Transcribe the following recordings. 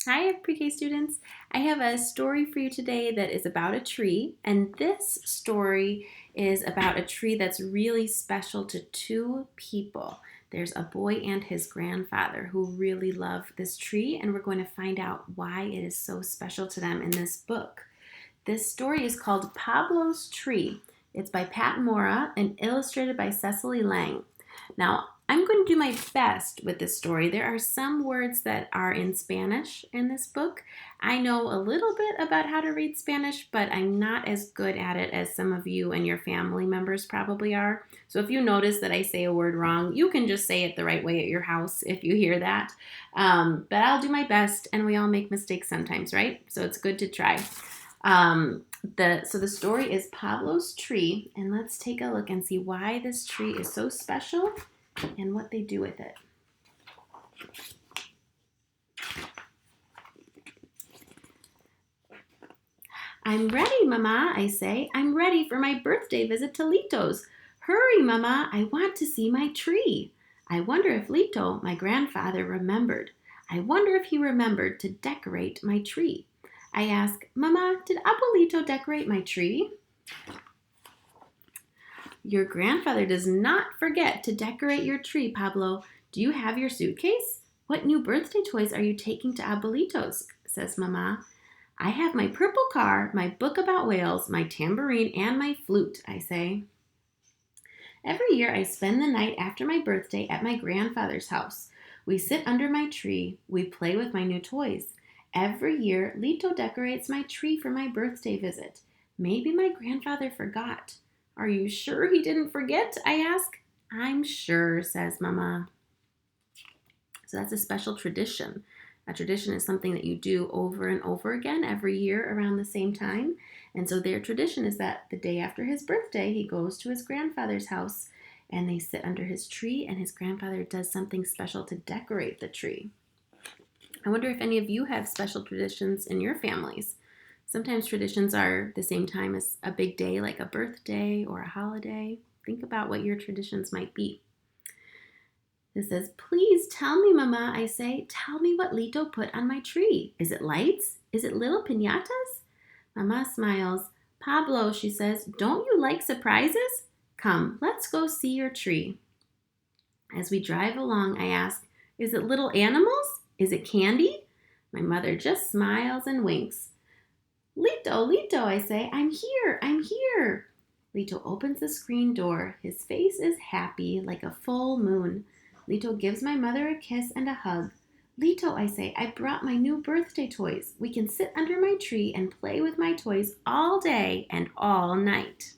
Hi, pre-K students. I have a story for you today that is about a tree, and this story is about a tree that's really special to two people. There's a boy and his grandfather who really love this tree, and we're going to find out why it is so special to them in this book. This story is called Pablo's Tree. It's by Mora and illustrated by Cecily Lang. Now, I'm going to do my best with this story. There are some words that are in Spanish in this book. I know a little bit about how to read Spanish, but I'm not as good at it as some of you and your family members probably are. So if you notice that I say a word wrong, you can just say it the right way at your house if you hear that. But I'll do my best, and we all make mistakes sometimes, right? So it's good to try. The story is Pablo's tree, and let's take a look and see why this tree is so special and what they do with it. I'm ready, Mama, I say. I'm ready for my birthday visit to Lito's. Hurry, Mama, I want to see my tree. I wonder if Lito, my grandfather, remembered. I wonder if he remembered to decorate my tree. I ask, Mama, did Abuelito decorate my tree? Your grandfather does not forget to decorate your tree, Pablo. Do you have your suitcase? What new birthday toys are you taking to Abuelito's? Says Mama. I have my purple car, my book about whales, my tambourine, and my flute, I say. Every year I spend the night after my birthday at my grandfather's house. We sit under my tree. We play with my new toys. Every year, Lito decorates my tree for my birthday visit. Maybe my grandfather forgot. Are you sure he didn't forget? I ask. I'm sure, says Mama. So that's a special tradition. A tradition is something that you do over and over again every year around the same time. And so their tradition is that the day after his birthday, he goes to his grandfather's house and they sit under his tree, and his grandfather does something special to decorate the tree. I wonder if any of you have special traditions in your families. Sometimes traditions are the same time as a big day, like a birthday or a holiday. Think about what your traditions might be. It says, please tell me, Mama, I say. Tell me what Lito put on my tree. Is it lights? Is it little piñatas? Mama smiles. Pablo, she says, don't you like surprises? Come, let's go see your tree. As we drive along, I ask, is it little animals? Is it candy? My mother just smiles and winks. Lito, Lito, I say, I'm here, I'm here. Lito opens the screen door. His face is happy, like a full moon. Lito gives my mother a kiss and a hug. Lito, I say, I brought my new birthday toys. We can sit under my tree and play with my toys all day and all night.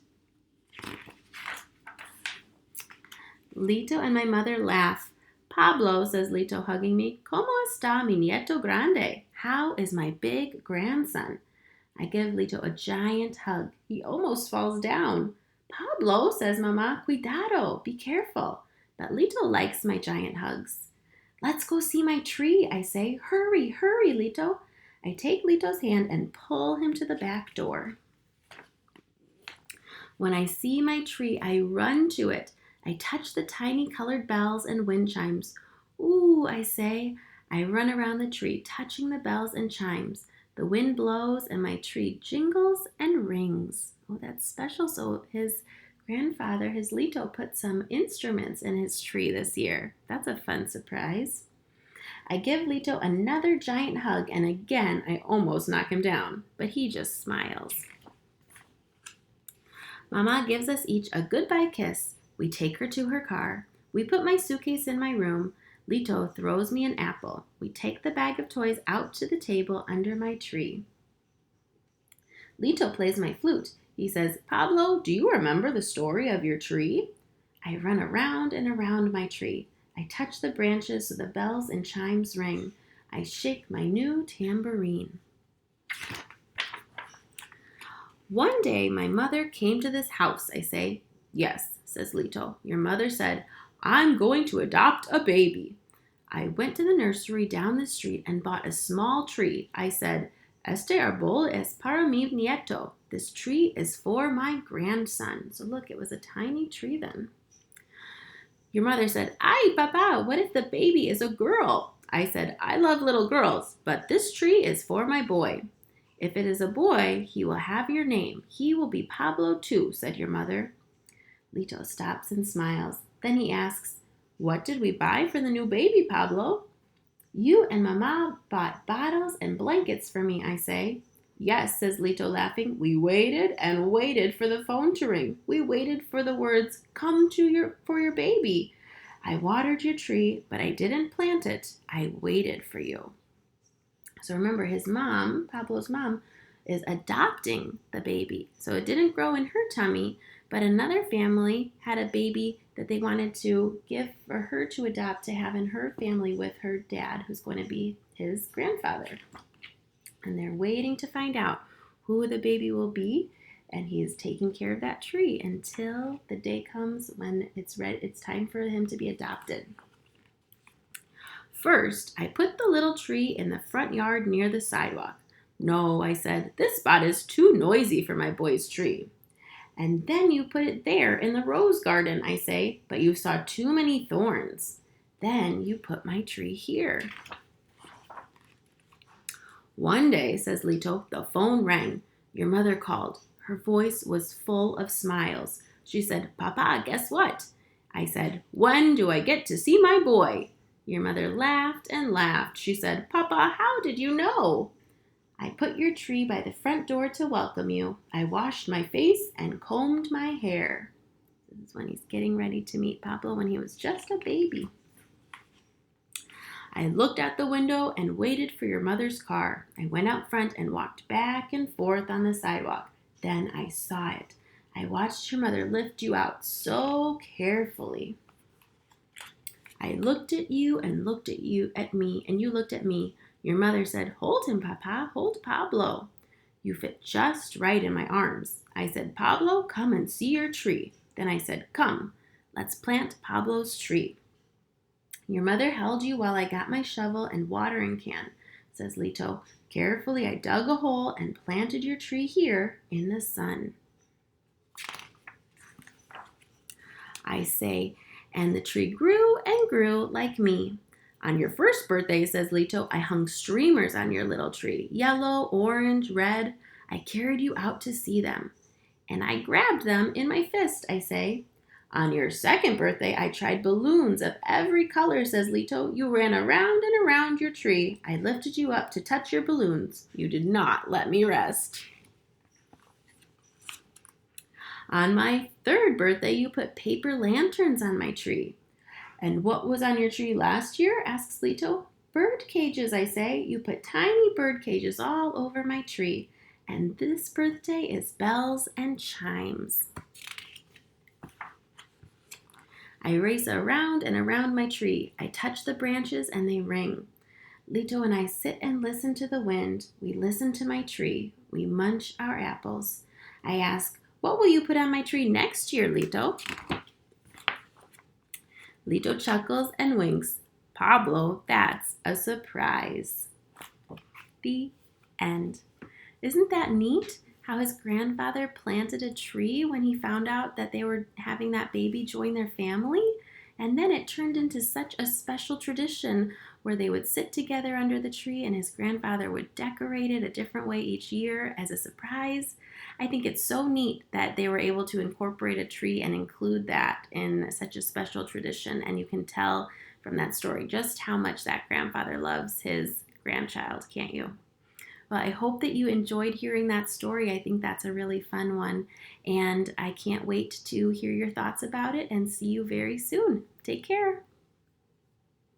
Lito and my mother laugh. Pablo, says Lito, hugging me, ¿Cómo está mi nieto grande? How is my big grandson? I give Lito a giant hug. He almost falls down. Pablo, says Mama, cuidado, be careful. But Lito likes my giant hugs. Let's go see my tree, I say. Hurry, hurry, Lito. I take Lito's hand and pull him to the back door. When I see my tree, I run to it. I touch the tiny colored bells and wind chimes. Ooh, I say. I run around the tree, touching the bells and chimes. The wind blows and my tree jingles and rings. Oh, that's special. So his grandfather, his Lito, put some instruments in his tree this year. That's a fun surprise. I give Lito another giant hug, and again, I almost knock him down, but he just smiles. Mama gives us each a goodbye kiss. We take her to her car. We put my suitcase in my room. Lito throws me an apple. We take the bag of toys out to the table under my tree. Lito plays my flute. He says, Pablo, do you remember the story of your tree? I run around and around my tree. I touch the branches so the bells and chimes ring. I shake my new tambourine. One day my mother came to this house, I say. Yes, says Lito. Your mother said, I'm going to adopt a baby. I went to the nursery down the street and bought a small tree. I said, Este árbol es para mi nieto. This tree is for my grandson. So look, it was a tiny tree then. Your mother said, Ay, Papa, what if the baby is a girl? I said, I love little girls, but this tree is for my boy. If it is a boy, he will have your name. He will be Pablo too, said your mother. Lito stops and smiles. Then he asks, what did we buy for the new baby, Pablo? You and Mama bought bottles and blankets for me, I say. Yes, says Lito laughing. We waited and waited for the phone to ring. We waited for the words, come for your baby. I watered your tree, but I didn't plant it. I waited for you. So remember, his mom, Pablo's mom, is adopting the baby. So it didn't grow in her tummy, but another family had a baby that they wanted to give for her to adopt to have in her family with her dad, who's going to be his grandfather. And they're waiting to find out who the baby will be, and he is taking care of that tree until the day comes when it's time for him to be adopted. First, I put the little tree in the front yard near the sidewalk. No, I said, this spot is too noisy for my boy's tree. And then you put it there in the rose garden, I say, but you saw too many thorns. Then you put my tree here. One day, says Lito, the phone rang. Your mother called. Her voice was full of smiles. She said, Papa, guess what? I said, when do I get to see my boy? Your mother laughed and laughed. She said, Papa, how did you know? I put your tree by the front door to welcome you. I washed my face and combed my hair. This is when he's getting ready to meet Pablo when he was just a baby. I looked out the window and waited for your mother's car. I went out front and walked back and forth on the sidewalk. Then I saw it. I watched your mother lift you out so carefully. I looked at you and looked at me, and you looked at me. Your mother said, hold him, Papa, hold Pablo. You fit just right in my arms. I said, Pablo, come and see your tree. Then I said, come, let's plant Pablo's tree. Your mother held you while I got my shovel and watering can, says Lito. Carefully, I dug a hole and planted your tree here in the sun. I say, and the tree grew and grew like me. On your first birthday, says Lito, I hung streamers on your little tree. Yellow, orange, red. I carried you out to see them. And I grabbed them in my fist, I say. On your second birthday, I tried balloons of every color, says Lito. You ran around and around your tree. I lifted you up to touch your balloons. You did not let me rest. On my third birthday, you put paper lanterns on my tree. And what was on your tree last year? Asks Lito. Bird cages, I say. You put tiny bird cages all over my tree. And this birthday is bells and chimes. I race around and around my tree. I touch the branches and they ring. Lito and I sit and listen to the wind. We listen to my tree. We munch our apples. I ask, what will you put on my tree next year, Lito? Lito chuckles and winks. Pablo, that's a surprise. The end. Isn't that neat? How his grandfather planted a tree when he found out that they were having that baby join their family? And then it turned into such a special tradition where they would sit together under the tree and his grandfather would decorate it a different way each year as a surprise. I think it's so neat that they were able to incorporate a tree and include that in such a special tradition. And you can tell from that story just how much that grandfather loves his grandchild, can't you? Well, I hope that you enjoyed hearing that story. I think that's a really fun one. And I can't wait to hear your thoughts about it and see you very soon. Take care.